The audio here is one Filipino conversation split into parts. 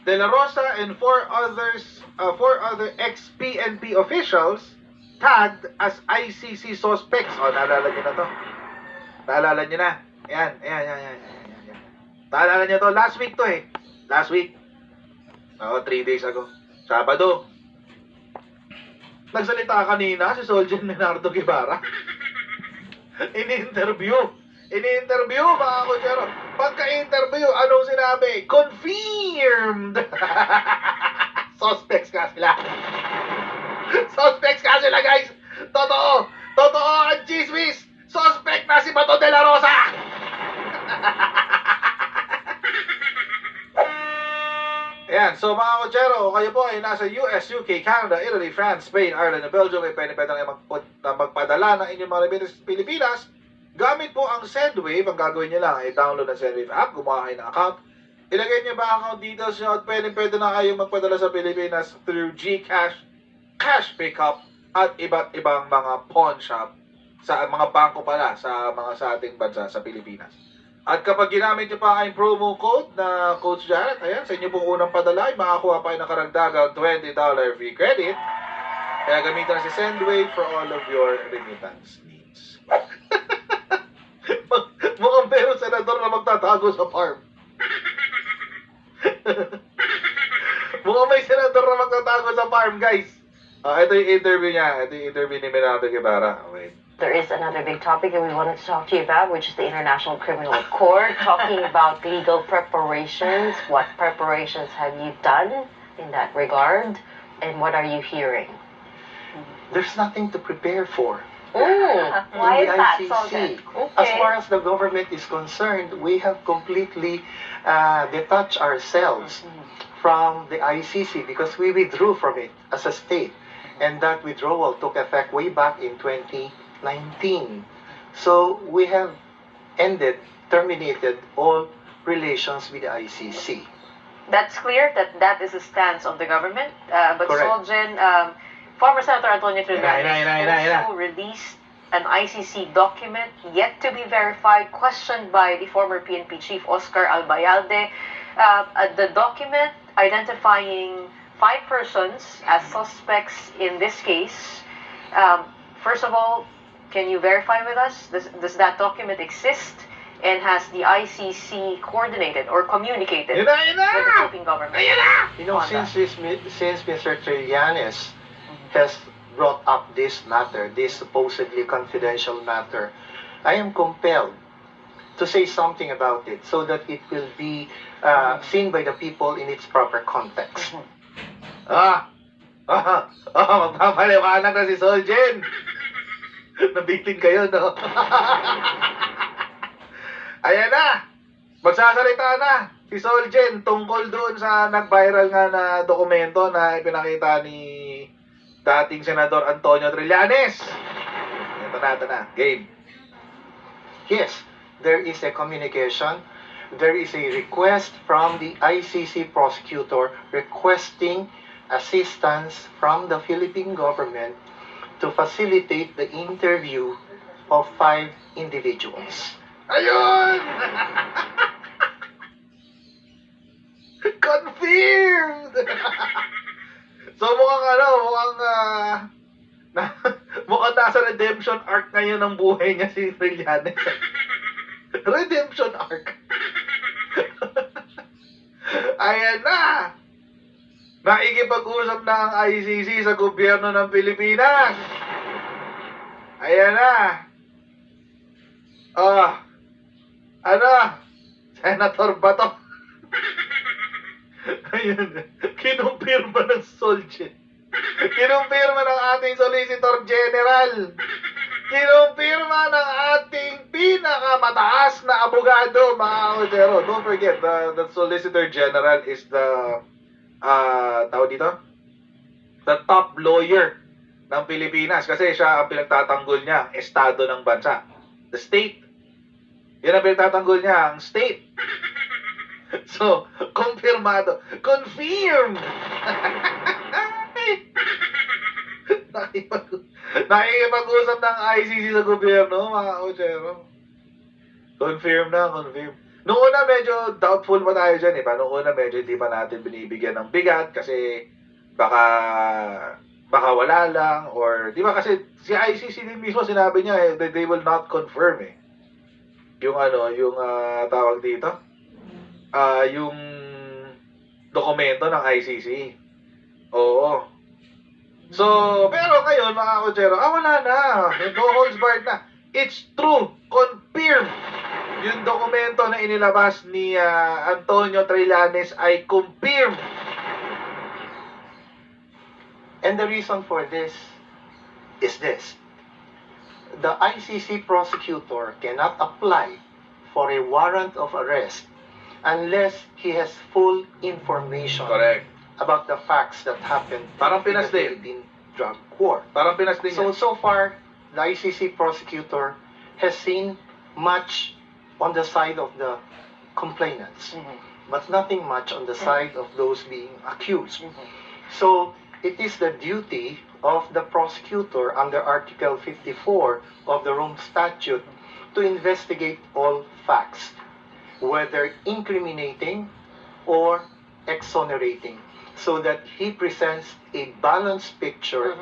De La Rosa and four other ex-PNP officials tagged as ICC suspects. O, naalala nyo na to. Naalala nyo na. Ayan. Naalala nyo to. Last week to eh. Last week. 3 days ago. Sabado. Nagsalita kanina si Soldier Leonardo Guevara. Ini-interview, mga kutsero. Pagka-interview, anong sinabi? Confirmed! Suspects ka sila. Suspects ka sila, guys. Totoo ang chismis. Suspect na si Bato de la Rosa. Ayan, so mga kutsero, kayo po ay nasa US, UK, Canada, Italy, France, Spain, Ireland, and Belgium, ay pwede na magpadala ng inyong mga remittances sa Pilipinas. Gamit po ang Sendwave. Ang gagawin nyo lang ay download ang Sendwave app, gumawa kayo ng account. Ilagay nyo ba ang account details nyo at pwede na kayong magpadala sa Pilipinas through GCash, cash pickup, at iba't ibang mga pawn shop, sa mga bangko pala sa ating bansa sa Pilipinas. At kapag ginamit nyo pa ang promo code na Coach Janet, ayan, sa inyo pong unang padala ay makakuha pa kayo ng karagdagang $20 free credit. Kaya gamitin na si Sendwave for all of your remittance needs. Mukhang pero senador na magtatago sa farm. Mukhang may senador na magtatago sa farm, guys. Ito yung interview niya. Ito yung interview ni Leonardo Guevara. Okay. There is another big topic that we wanted to talk to you about, which is the International Criminal Court, talking about legal preparations. What preparations have you done in that regard, and what are you hearing? There's nothing to prepare for. Why is that so ICC. good? As far as the government is concerned, we have completely detached ourselves from the ICC because we withdrew from it as a state. And that withdrawal took effect way back in 2019. So we have terminated all relations with the ICC. That's clear that is the stance of the government. But Correct. Solgen, former Senator Antonio Trillanes also released an ICC document yet to be verified, questioned by the former PNP chief Oscar Albayalde. The document identifying 5 persons as suspects in this case. First of all, can you verify with us, does that document exist? And has the ICC coordinated or communicated with the Philippine government? You know, since Mr. Trillanes has brought up this matter, this supposedly confidential matter, I am compelled to say something about it so that it will be seen by the people in its proper context. Magpapaliwanag na si Solgen. Nabitin kayo, no? Ayan na! Magsasalita na si Solgen tungkol doon sa nag-viral nga na dokumento na ipinakita ni dating Senador Antonio Trillanes. Ito na. Game. Yes, there is a communication. There is a request from the ICC prosecutor requesting assistance from the Philippine government to facilitate the interview of 5 individuals. Ayun! Confirmed! So mukhang nasa redemption arc ngayon ng buhay niya si Trillanes. Redemption arc. Ayan na! Nakikipag-usap na ang ICC sa gobyerno ng Pilipinas. Ayan na. Senator Bato. Ayan. Kinumpirma ng Solgen. Kinumpirma ng ating Solicitor General. Kinumpirma ng ating pinakamataas na abogado, mga kutsero. Don't forget, the Solicitor General is the tawag dito? The top lawyer ng Pilipinas kasi siya ang pinagtatanggol niya, ang estado ng bansa. The state. Yan ang pinagtatanggol niya, ang state. So, confirmado. Confirmed! Nakikipag-usap ng ICC sa gobyerno, mga kutsero. Confirm na, confirm. Noong una medyo doubtful pa tayo dyan, ba? Noong una medyo hindi pa natin binibigyan ng bigat kasi baka wala lang or di ba kasi si ICC din mismo sinabi niya that they will not confirm yung tawag dito yung dokumento ng ICC. Oo. So, pero ngayon mga kotsero, wala na. No holds barred na. It's true. Confirm. Yung dokumento na inilabas ni Antonio Trillanes ay confirm. And the reason for this is this. The ICC prosecutor cannot apply for a warrant of arrest unless he has full information Correct. about the facts that happened Parang in the Pinas din. Philippine drug war. Parang Pinas din yan. So far, the ICC prosecutor has seen much on the side of the complainants, but nothing much on the side of those being accused. So it is the duty of the prosecutor under Article 54 of the Rome Statute to investigate all facts, whether incriminating or exonerating, so that he presents a balanced picture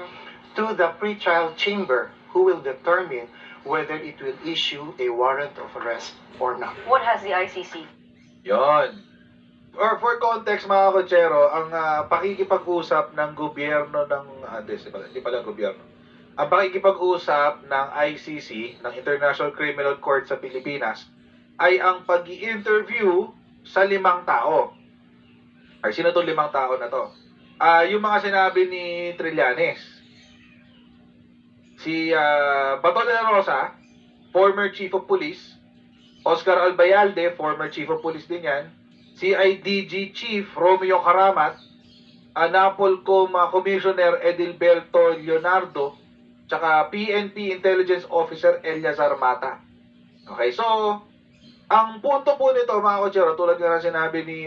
to the pretrial chamber, who will determine whether it will issue a warrant of arrest or not. What has the ICC? Yon. Or for context mga kotsero, ang pakikipag-usap ng gobyerno ng hindi pala gobyerno. Ang pakikipag-usap ng ICC, ng International Criminal Court sa Pilipinas, ay ang pag-i-interview sa 5 tao. Ay, sino itong 5 tao na to? Yung mga sinabi ni Trillanes. Si Bato de la Rosa, former Chief of Police. Oscar Albayalde, former Chief of Police din yan. CIDG Chief Romeo Karamat. Napolcom Commissioner Edilberto Leonardo. Tsaka PNP Intelligence Officer Eliazar Mata. Okay, so ang punto po nito mga kotsero, tulad nga na sinabi ni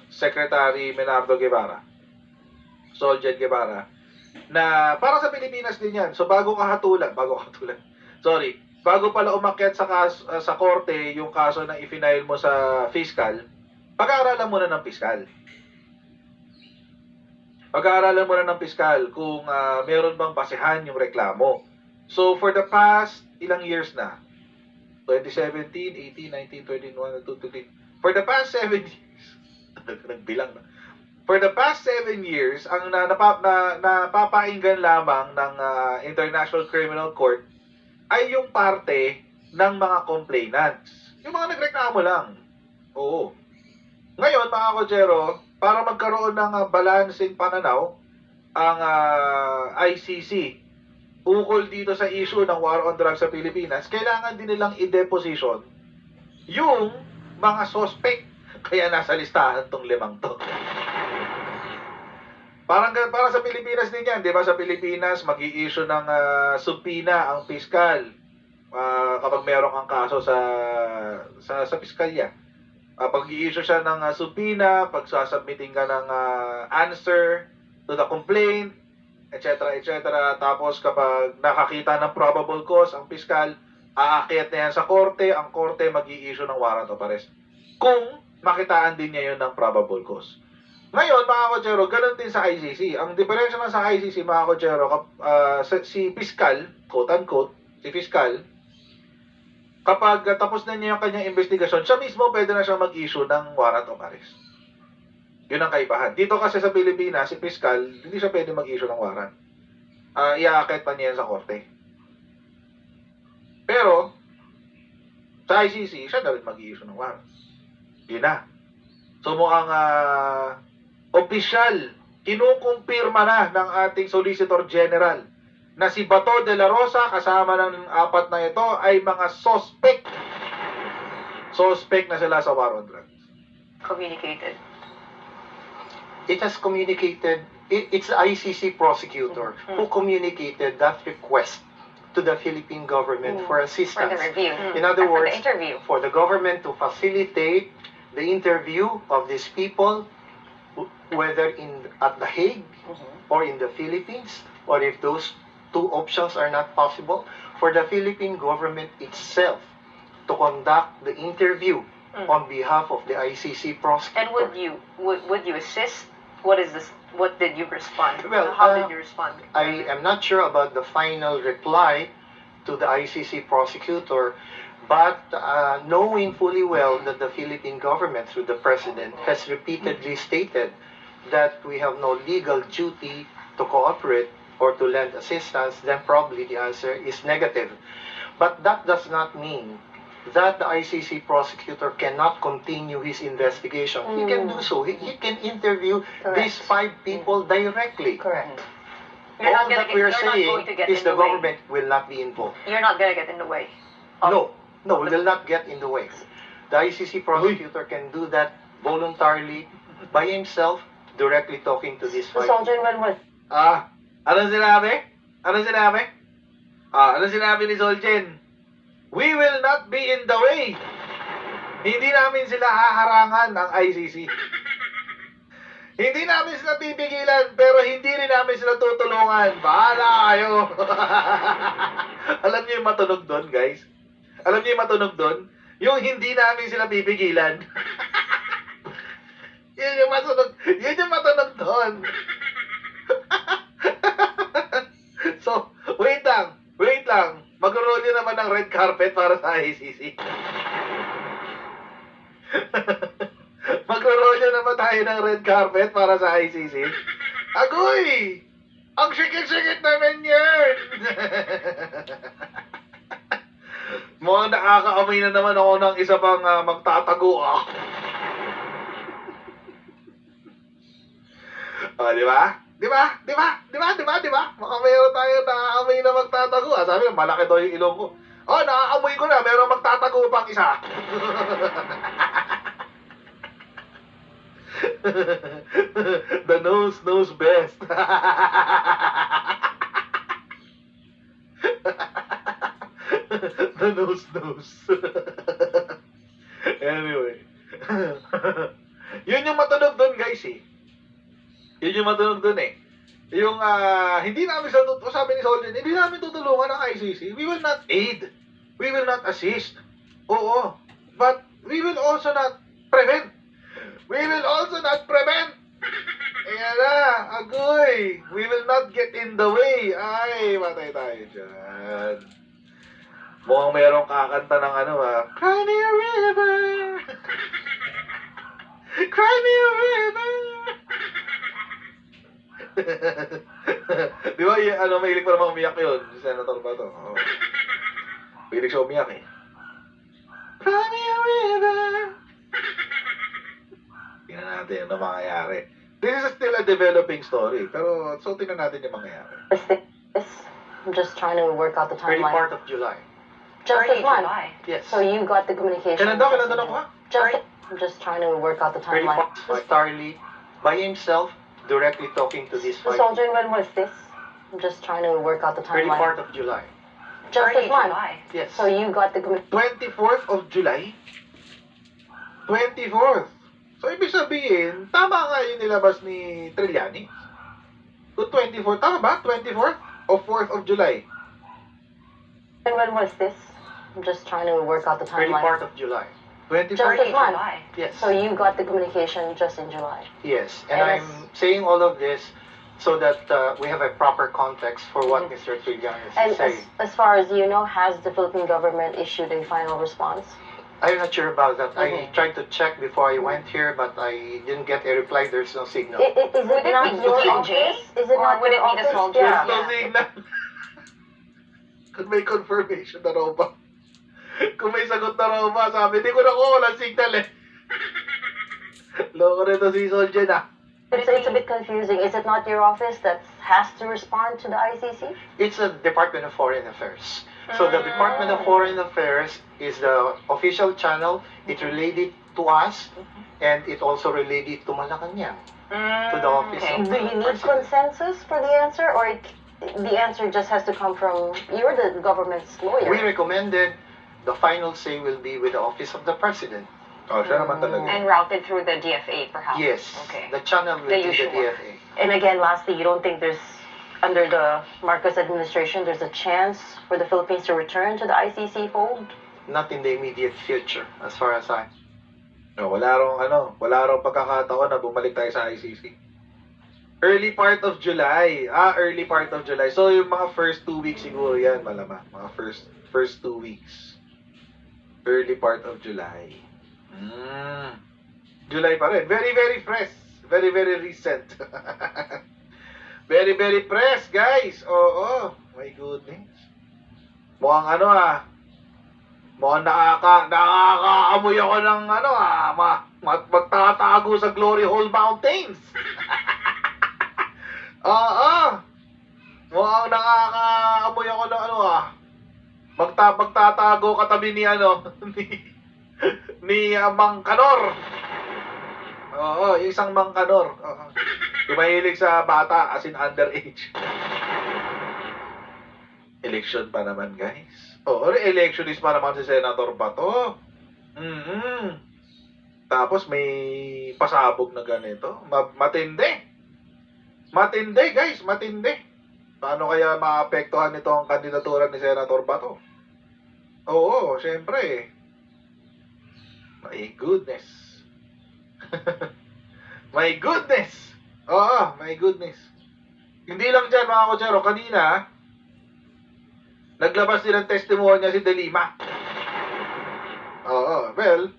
Secretary Menardo Guevara, Soljet Guevara, na para sa Pilipinas din yan. So bago pala umakyat sa korte yung kaso na i-file mo sa fiscal, pag-aaralan mo na ng fiscal. Pag-aaralan mo na ng fiscal kung meron bang basehan yung reklamo. So for the past ilang years na, 2017, 18, 19, 21, 22, 23. For the past 7 years, nagbilang na. For the past 7 years, ang napapainggan lamang ng International Criminal Court ay yung parte ng mga complainants. Yung mga nagreklamo lang. Oo. Ngayon, mga kotsero, para magkaroon ng balancing pananaw, ang ICC ukol dito sa issue ng war on drugs sa Pilipinas, kailangan din nilang i-deposition yung mga suspect. Kaya nasa listahan tong 5 to. Para sa Pilipinas din yan, di ba? Sa Pilipinas, mag-i-issue ng subpoena ang piskal kapag merong ang kaso sa piskalya. Pag i-issue siya ng subpoena, pag sasubmitting ka ng answer to the complaint, etc. Tapos kapag nakakita ng probable cause ang piskal, aakyat na yan sa korte, ang korte mag-i-issue ng warrant of arrest. Kung makitaan din niya yun ng probable cause. Ngayon, mga kotsero, ganun din sa ICC. Ang diferensya na sa ICC, mga kotsero, si piskal, quote-unquote, si piskal, kapag tapos na niya yung kanyang investigasyon, siya mismo pwede na siya mag-issue ng warrant of arrest. Yun ang kaibahan. Dito kasi sa Pilipinas, si piskal, hindi siya pwede mag-issue ng warrant. Iaakit pa niya sa korte. Pero, sa ICC, siya na rin mag-issue ng warrant. Yun na. So, mukhang opisyal, kinukumpirma na ng ating Solicitor General na si Bato de la Rosa, kasama ng 4 na ito, ay mga suspect. Suspect na sila sa war on drugs. Communicated. It has communicated, it's the ICC prosecutor who communicated that request to the Philippine government for For assistance. the review. In other For words, the interview. for the government to facilitate the interview of these people, whether at The Hague or in the Philippines, or if those 2 options are not possible, for the Philippine government itself to conduct the interview on behalf of the ICC prosecutor. And would you assist? What is this? What did you respond? Well, How did you respond? I am not sure about the final reply to the ICC prosecutor, but knowing fully well that the Philippine government, through the president, has repeatedly stated that we have no legal duty to cooperate or to lend assistance, then probably the answer is negative. But that does not mean that the ICC prosecutor cannot continue his investigation. He can do so. He can interview these 5 people directly. Correct. You're not All gonna that get- we are you're not going saying to get is in the the way. government will not be involved. You're not gonna get in the way. No, we will not get in the way. The ICC prosecutor can do that voluntarily by himself, directly talking to these 5 Soldier people. Manuel. Anong sinabi? Anong sinabi? Anong sinabi ni Soljen? We will not be in the way. Hindi namin sila haharangan ng ICC. Hindi namin sila pipigilan, pero hindi rin namin sila tutulungan. Bahala kayo. Alam niyo yung matunog doon, guys? Alam niyo yung matunog doon? Yung hindi namin sila pipigilan. Yun yung matunog doon. So, wait lang. Mag-roll nyo naman ng red carpet para sa ICC. Mag-roll nyo naman tayo ng red carpet para sa ICC. Agoy! Ang sikit-sikit naman yan! Mukhang nakakaamoy na naman ako ng isa pang magtatago. Di ba? Di ba? Baka mayroon tayo nakaamoy na magtatago. Sabi ko, malaki daw yung ilong ko. Nakaamoy ko na, meron magtatago pang isa. The nose knows best. The nose knows. Anyway. Yun yung matunog doon, guys, eh. Yun yung matunog dun eh. Yung, hindi namin sabi ni Soldier, hindi namin tutulungan ang ICC. We will not aid. We will not assist. Oo. But, we will also not prevent. We will also not prevent. Ayan na, agoy. We will not get in the way. Ay, matay tayo dyan. Mukhang mayroong kakanta ng Cry me a river. Cry me a river. Di ba, mahilig pa naman umiyak yun. Si Senator ba to? Oh. Mahilig siya umiyak eh. Cry me a river. Tingnan natin ano mangyayari. This is still a developing story. Pero, so tingnan natin yung mangyayari. I'm just trying to work out the Early timeline. part of July. Just Early this month. July. Yes. So you got the communication. Kailan daw ako ha? I'm just trying to work out the Early timeline. part of Starly, by himself, directly talking to these 5 Soldier, people. when was this? I'm just trying to work out the Early timeline. part of July. Just Early this month. July. Yes. So you got the 24th of July? 24th. So, ibig sabihin, tama nga yung nilabas ni Trillanes. Kung 24th, tama ba? 24th o 4th of July? when was this? I'm just trying to work out the Early timeline. part of July. 24th? Just Early this month. July. Yes. So you got the communication just in July. Yes. And Yes. I'm saying all of this so that we have a proper context for what Mr. Trillanes And is saying. as far as you know, has the Philippine government issued a final response? I'm not sure about that. I Mhm. tried to check before I went here, but I didn't get a reply. There's no signal. Is it Would it not be your DOJ? office? Is it Or not would your it be the office? soldier? There's Yeah. no signal. Kung may confirmation na raw ba? Kung may sagot na raw ba, sabi, di ko nakuha, walang signal eh. Loko nito si Soldier na. It's a bit confusing. Is it not your office that has to respond to the ICC? It's the Department of Foreign Affairs. So the Department of Foreign Affairs is the official channel. It related to us, and it also related to Malacanang, to the office Okay. of Do you need President. consensus for the answer, or the answer just has to come from you're the government's lawyer? We recommended the final say will be with the office of the President. Oh, siya naman talaga. And routed through the DFA, perhaps. Yes, Okay. the channel will The be the usual. DFA. And again, lastly, you don't think there's under the Marcos administration there's a chance for the Philippines to return to the ICC fold? not in the immediate future, as far as I. No, wala raw pagkakataon na bumalik tayo sa ICC. Early part of July. Early part of July. So, yung mga first 2 weeks siguro yan, malamang. Mga first 2 weeks. Early part of July. July pa rin. Very, very fresh. Very, very recent. Very, very fresh, guys. Oo. My goodness. Mukhang mukhang nakakaamoy ako ng magtatago sa Glory Hole Mountains. Oo. Mukhang nakakaamoy ako ng magtatago katabi ni ni Mang Kanor. Oo, yung isang Mang Kanor. Oo. Tumahilig sa bata as in underage. Election pa naman, guys. Oo, electionist pa naman si Senator Bato. Tapos may pasabog na ganito. Matindi. Matindi, guys. Matindi. Paano kaya maapektuhan nito ang kandidatura ni Senator Bato? Oo, syempre. My goodness. My goodness. Oo, my goodness. Hindi lang dyan, mga kotsero. Kanina, naglabas din ng testimonya si De Lima. Oo, well,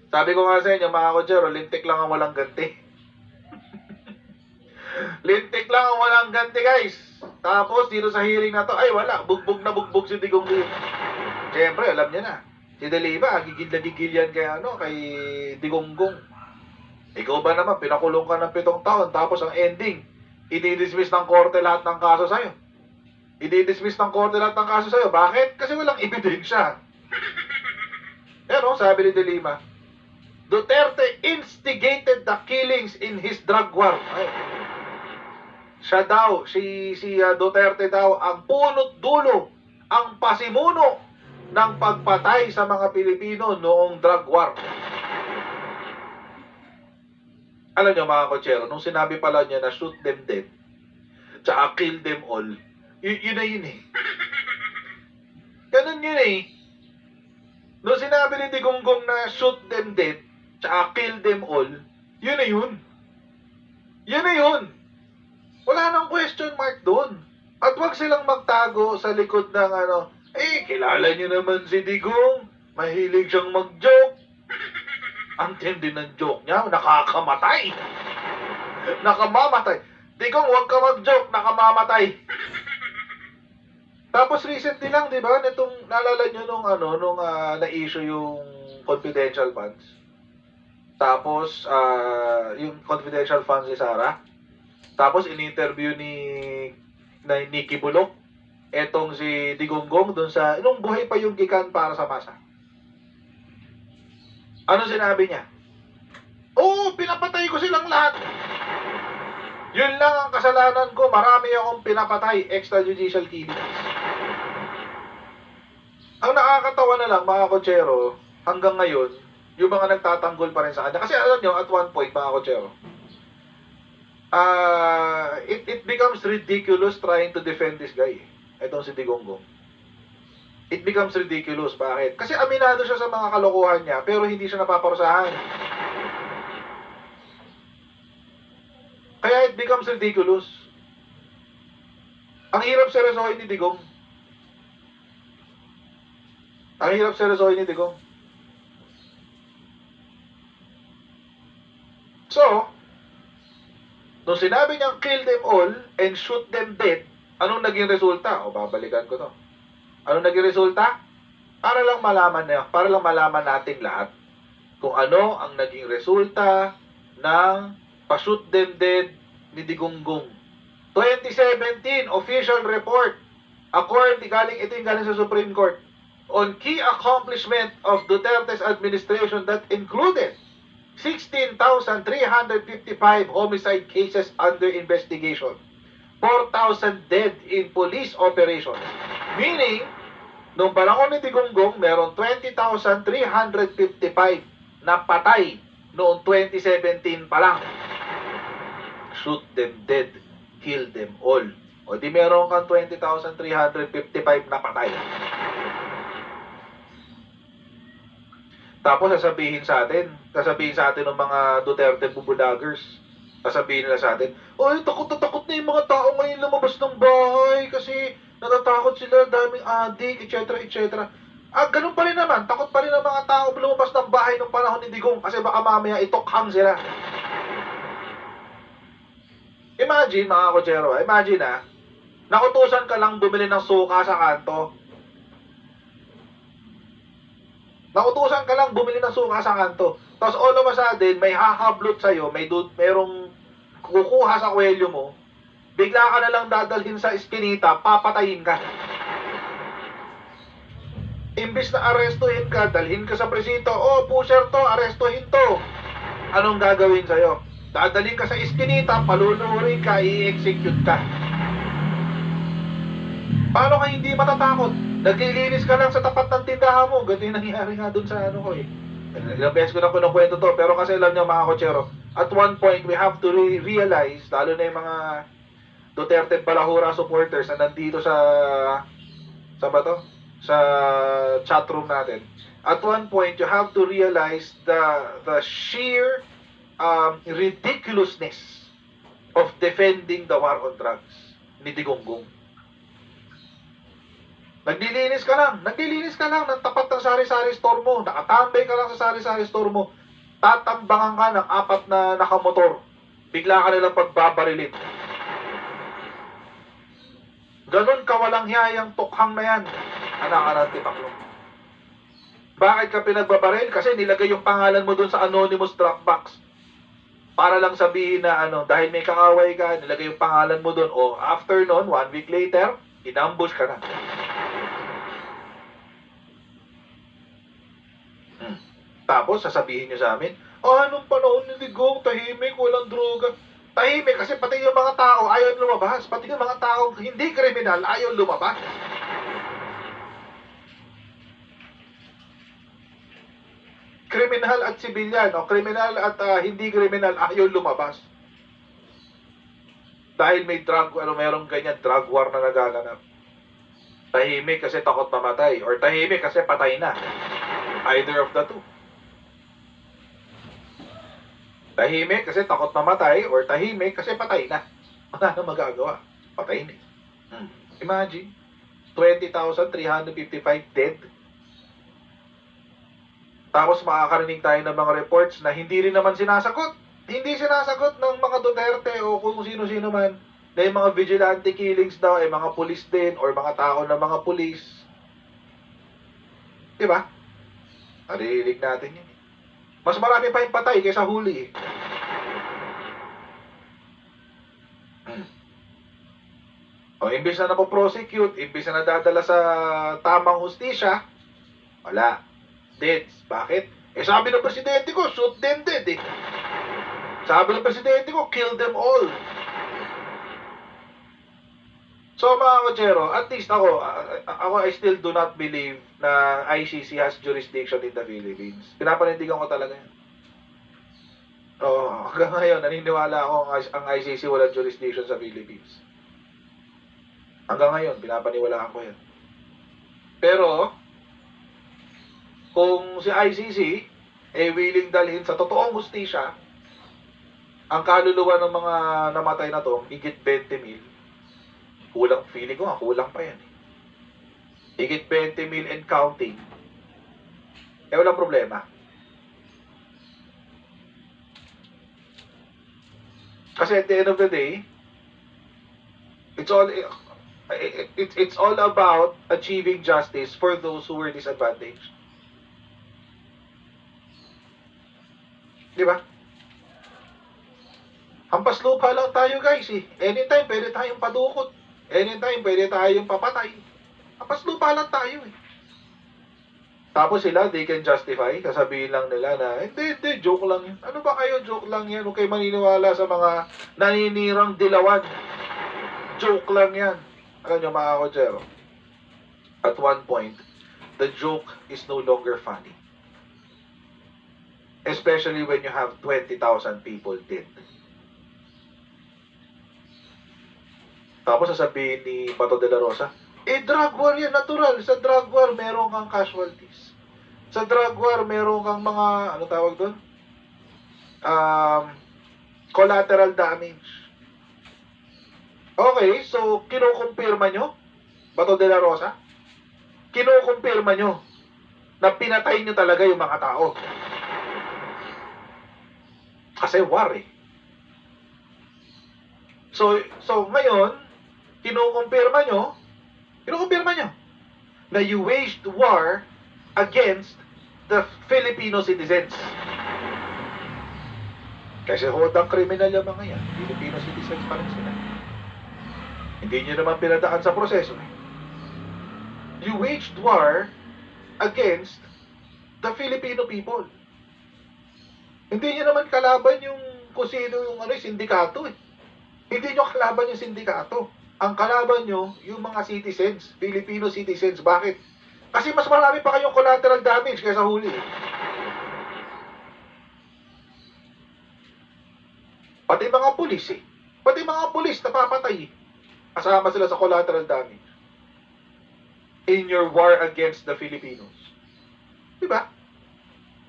sabi ko nga sa inyo, mga kotsero, lintik lang ang walang ganti. Lintik lang ang walang ganti, guys. Tapos, dito sa hearing na to, ay wala, bugbog na bugbog si Digong Lima. Siyempre, alam niya na. Si De Lima, gigil na gigil yan kay Digonggong. Ikaw ba naman, pinakulong ka ng 7 taon, tapos ang ending, i-dismiss ng korte lahat ng kaso sa'yo. I-dismiss ng korte lahat ng kaso sa'yo. Bakit? Kasi walang ebidensya. Pero, sabi ni De Lima, Duterte instigated the killings in his drug war. Ay. Siya daw, si Duterte daw, ang punot dulo, ang pasimuno ng pagpatay sa mga Pilipino noong drug war. Alam nyo, mga kotsero, nung sinabi pala niya na shoot them dead, tsaka kill them all, yun na yun eh. Ganun yun eh. Nung sinabi ni Digonggong na shoot them dead, tsaka kill them all, yun na yun. Yun na yun. Wala nang question mark doon. At wag silang magtago sa likod ng kilala niyo naman si Digong. Mahilig siyang mag-joke. Ang tindi ng joke niya, nakakamatay. Nakamamatay. Digong, wag ka mag-joke, nakamamatay. Tapos recently lang, di ba, nitong, naalala niyo nung na-issue yung confidential funds. Tapos, yung confidential funds ni Sarah. Tapos, in-interview ni Nikki Bulok, etong si Digonggong, dun sa, nung buhay pa yung gikan para sa masa. Ano sinabi niya? Oo, pinapatay ko silang lahat. Yun lang ang kasalanan ko, marami akong pinapatay, extrajudicial killings. Ang nakakatawa na lang, mga kotsero, hanggang ngayon, yung mga nagtatanggol pa rin sa kanya. Kasi alam nyo, at one point, mga kotsero, it becomes ridiculous trying to defend this guy. Itong si Digonggong. It becomes ridiculous. Bakit? Kasi aminado siya sa mga kalokohan niya, pero hindi siya napaparusahan. Kaya it becomes ridiculous. Ang hirap seryosohin ni Digong. Ang hirap seryosohin ni Digong. So, nung sinabi niyang kill them all and shoot them dead, anong naging resulta? O, babalikan ko to. Anong naging resulta? Para lang malaman natin lahat kung ano ang naging resulta ng pa-shoot them dead ni Digonggong. 2017 official report galing sa Supreme Court on key accomplishment of Duterte's administration that included 16,355 homicide cases under investigation, 4,000 dead in police operations. Meaning, nung panahon ni Digonggong, meron 20,355 na patay noong 2017 pa lang. Shoot them dead, kill them all. O di meron kang 20,355 na patay. Tapos sasabihin sa atin ng mga Duterte bubulagers. Sasabihin nila sa atin, "Oy, takot na takot na yung mga tao ngayon lumabas ng bahay kasi natatakot sila, daming adik, etc. etc." Ganun pa rin naman, takot pa rin ang mga tao lumabas ng bahay nung panahon ni Digong kasi baka mamaya itokhang sila. Imagine, mga kotsero, imagine nautusan ka lang bumili ng suka sa kanto. Nautusan ka lang bumili ng suka sa kanto. Tapos all of a sudden, may hahablot sa'yo, merong kukuha sa kwelyo mo, bigla ka na lang dadalhin sa iskinita, papatayin ka. Imbis na arestuhin ka, dalhin ka sa presinto, pusher to, arestuhin to. Anong gagawin sa'yo? Dadalhin ka sa iskinita, palunurin ka, i-execute ka. Paano ka hindi matatakot? Naglilinis ka lang sa tapat ng tindahan mo. Ganito yung nangyari nga dun sa Ilang beses ko na kinukwento to, pero kasi alam niyo mga kotsero, at one point we have to realize, lalo na yung mga Duterte Balahura supporters na nandito sa chatroom natin. At one point you have to realize the sheer ridiculousness of defending the war on drugs ni Digonggong. Naglilinis ka lang ng tapat ng sari-sari store mo, nakatambay ka lang sa sari-sari store mo, tatambangan ka ng 4 na nakamotor, bigla ka nilang pagbabarilin. Ganon kawalang hiyayang tukhang na yan, anak-anak tipaklong. Bakit ka pinagbabaril? Kasi nilagay yung pangalan mo dun sa anonymous Dropbox. Para lang sabihin na dahil may kakaway ka, nilagay yung pangalan mo dun. After nun, 1 week later, inambush ka na. Tapos, sasabihin nyo sa amin, anong panahon ni Digong, tahimik, walang droga. Tahimik kasi pati yung mga tao ayaw lumabas. Pati yung mga tao hindi kriminal ayaw lumabas. Kriminal at sibilyan, kriminal at hindi kriminal ayaw lumabas. Dahil may merong ganyan drug war na nagaganap. Tahimik kasi takot mamatay, or tahimik kasi patay na. Either of the two. Tahimik kasi takot mamatay, or tahimik kasi patay na. Wala na magagawa. Patay na. Imagine, 20,355 dead. Tapos makakarinig tayo ng mga reports na hindi rin naman sinasagot. Hindi sinasagot ng mga Duterte o kung sino-sino man na yung mga vigilante killings daw ay mga pulis din or mga tao ng mga pulis. Diba? Narinig natin yun. Mas marami pa yung patay kaysa huli. Imbis na napoprosecute, imbis na nadadala sa tamang hustisya, wala. Dead. Bakit? Sabi ng presidente ko, shoot them dead eh. Sabi ng presidente ko, kill them all. So mga kotsero, at least ako, I still do not believe na ICC has jurisdiction in the Philippines. Pinapanindigan ko talaga yan. Hanggang ngayon, naniniwala ako ang ICC wala jurisdiction sa Philippines. Hanggang ngayon, pinapaniwalaan ko yan. Pero, kung si ICC willing dalhin sa totoong hustisya ang kaluluwa ng mga namatay na to, higit 20,000. Feeling ko kulang pa yan. Higit 20,000 and counting. Walang problema. Kasi at the end of the day, it's all about achieving justice for those who were disadvantaged. Diba? Hampas lupa lang tayo guys eh. Anytime pwede tayong padukot. Anytime pwede tayong papatay. Hampas lupa lang tayo eh. Tapos sila, they can justify. Sasabihin lang nila na, hindi, joke lang yan. Ano ba kayo, joke lang yan? Huwag kayo maniniwala sa mga naninirang dilawan. Joke lang yan. Alam nyo mga kotsero, at one point, the joke is no longer funny. Especially when you have 20,000 people dead. Tapos sasabihin ni Pato de la Rosa, drug war yan, natural. Sa drug war, meron kang casualties. Sa drug war, meron kang mga, ano tawag doon? Collateral damage. Okay, so kinukumpirma nyo, Bato de la Rosa, kinukumpirma nyo na pinatay nyo talaga yung mga tao. Kasi war eh. So ngayon, kinukumpirma nyo na you waged war against the Filipino citizens. Kasi hodang kriminal yung mga yan. Filipino citizens pa rin sila. Hindi nyo naman pinadaan sa proseso. You waged war against the Filipino people. Hindi nyo naman kalaban yung kung sino yung sindikato eh. Hindi nyo kalaban yung sindikato. Ang kalaban nyo, yung mga citizens, Filipino citizens. Bakit? Kasi mas marami pa kayong collateral damage kaysa huli. Pati mga pulis eh. Pati mga pulis napapatay. Kasama sila sa collateral damage. In your war against the Filipinos. Diba?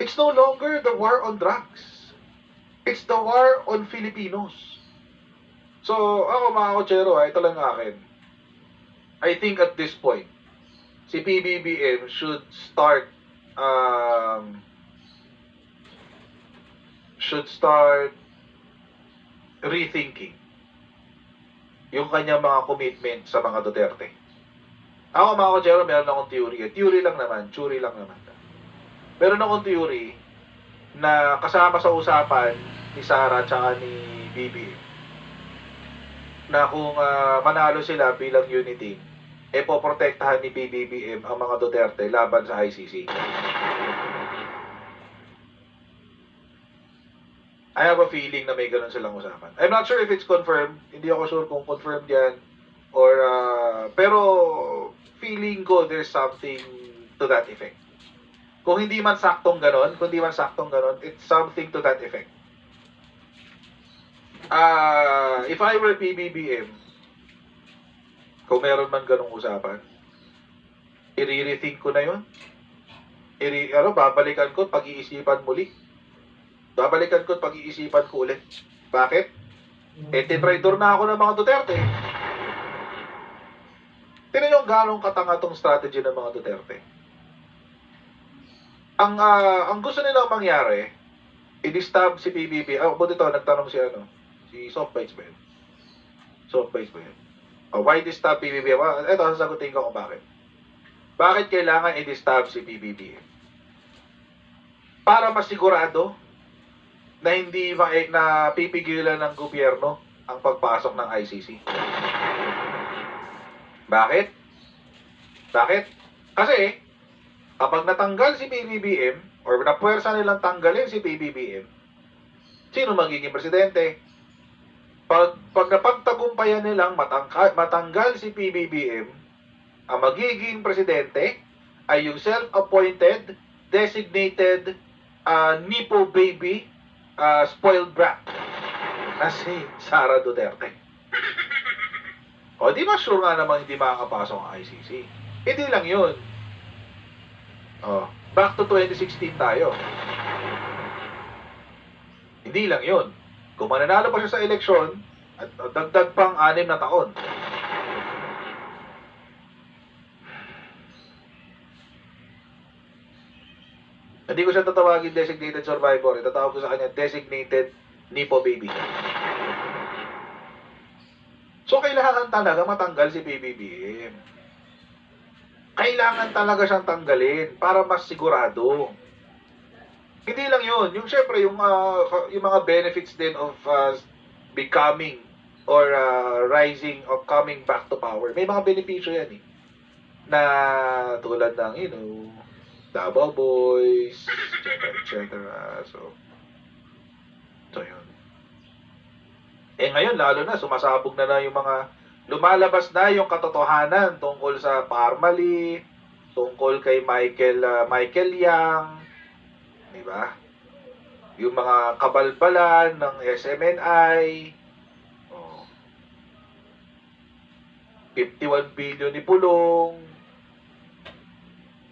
It's no longer the war on drugs. It's the war on Filipinos. So, ako mga kotsero, ito lang akin. I think at this point, si PBBM should start rethinking yung kanyang mga commitment sa mga Duterte. Ako mga kotsero, meron akong theory. Theory lang naman. Meron akong theory na kasama sa usapan ni Sara at ni BBM na kung manalo sila bilang unity, poprotektahan ni PBBM ang mga Duterte laban sa ICC. I have a feeling na may ganun silang usapan. I'm not sure if it's confirmed. Hindi ako sure kung confirmed yan. Or, pero feeling ko there's something to that effect. Kung hindi man saktong ganon, it's something to that effect. If I were PBBM, kung meron man ganong usapan, i-rethink ko na yun. Babalikan ko, pag-iisipan muli. Babalikan ko, pag-iisipan ko ulit. Bakit? Tinraidor na ako ng mga Duterte. Tingnan nyo ganong katanga tong strategy ng mga Duterte. Ang gusto nilang mangyari, i-distab si PBB. Buti ito, nagtanong si Softbites ba yun? Why distab PBB? Ito, sasagutin ko kung bakit. Bakit kailangan i-distab si PBB? Para masigurado na hindi na pipigilan ng gobyerno ang pagpasok ng ICC. Bakit? Kasi, kapag natanggal si PBBM, or napuwersa nilang tanggalin si PBBM, sino magiging presidente? Pag napagtagumpayan nilang matanggal si PBBM, ang magiging presidente ay yung self-appointed, designated, Nipo baby, spoiled brat na si Sara Duterte. O, di ba sure nga naman hindi makakapasok ang ICC? Hindi lang yun. Back to 2016 tayo. Hindi lang yun. Kung mananalo pa siya sa eleksyon, at dagdag pang 6 na taon. Hindi ko siya tatawagin designated survivor. Itatawag ko sa kanya designated Nipo baby. So, kailangan talaga matanggal si PBBM. Kailangan talaga siyang tanggalin para mas sigurado. Hindi lang yun. Yung syempre, yung mga benefits din of becoming or rising or coming back to power. May mga benepisyo yan eh. Na tulad ng, Davao Boys, etc. So yun. Ngayon, lalo na, sumasabog na yung mga, lumalabas na yung katotohanan tungkol sa Parmali, tungkol kay Michael Yang, di ba? Yung mga kabalbalan ng SMNI, 51 billion ni Pulong,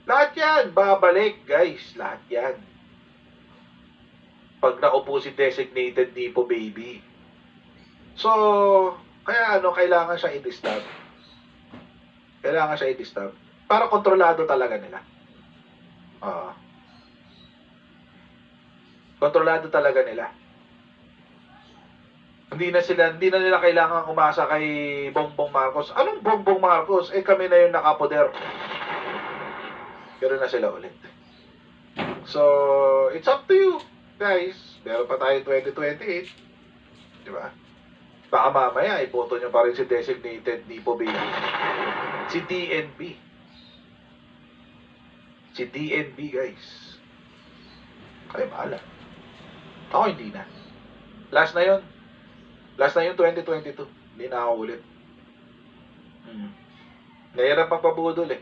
Lahat yan, babalik, guys. Lahat yan. Pag naupo si designated Nipo baby. So, kaya kailangan siya i-disturb. Kailangan siya i-disturb. Para kontrolado talaga nila. Kontrolado talaga nila. Hindi na nila kailangan umasa kay Bongbong Marcos. Anong Bongbong Marcos? Kami na yung nakapoder. Pero na sila ulit. So, it's up to you, guys. Meron pa tayo 2028. Di ba? Baka mamaya, iboto nyo pa rin si designated Nipo baby. Si DNB. Si DNB, guys. Kayo bahala. Ako hindi na. Last na yun. Last na yung 2022. Hindi na ako ulit. Nahirap pagpabudol